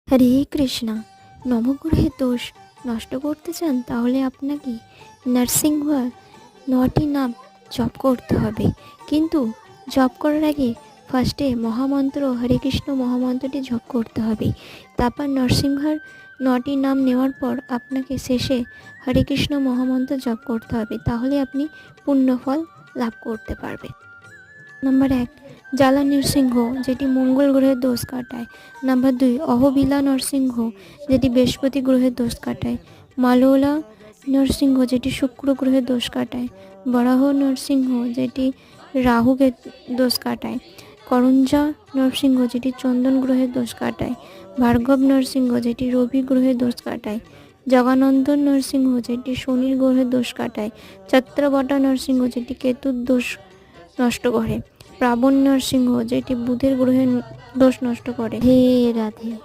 হরে কৃষ্ণা। নবগ্রহের দোষ নষ্ট করতে চান তাহলে আপনাকে নরসিংহ 9টি নাম জপ করতে হবে। কিন্তু জপ করার আগে ফার্স্টে মহামন্ত্র হরে কৃষ্ণ মহামন্ত্রটি জপ করতে হবে। তারপর নরসিংহর 9টি নাম নেওয়ার পর আপনাকে শেষে হরে কৃষ্ণ মহামন্ত্র জপ করতে হবে। তাহলে আপনি পুণ্যফল লাভ করতে পারবেন। নাম্বার 1, জ্বালা নরসিংহ, যেটি মঙ্গল গ্রহের দোষ কাটায়। নাম্বার 2, অহবিলা নরসিংহ, যেটি বৃহস্পতি গ্রহের দোষ কাটায়। মালোলা নরসিংহ, যেটি শুক্র গ্রহের দোষ কাটায়। বরাহ নরসিংহ, যেটি রাহুকে দোষ কাটায়। করঞ্জা নরসিংহ, যেটি চন্দন গ্রহের দোষ কাটায়। ভার্গব নরসিংহ, যেটি রবি গ্রহের দোষ কাটায়। জগানন্দন নরসিংহ, যেটি শনির গ্রহের দোষ কাটায়। ছত্রবটা নরসিংহ, যেটি কেতুর দোষ নষ্ট করে। প্রাবণ নরসিংহ, যেটি বুধের গ্রহের দোষ নষ্ট করে। হে রাধে।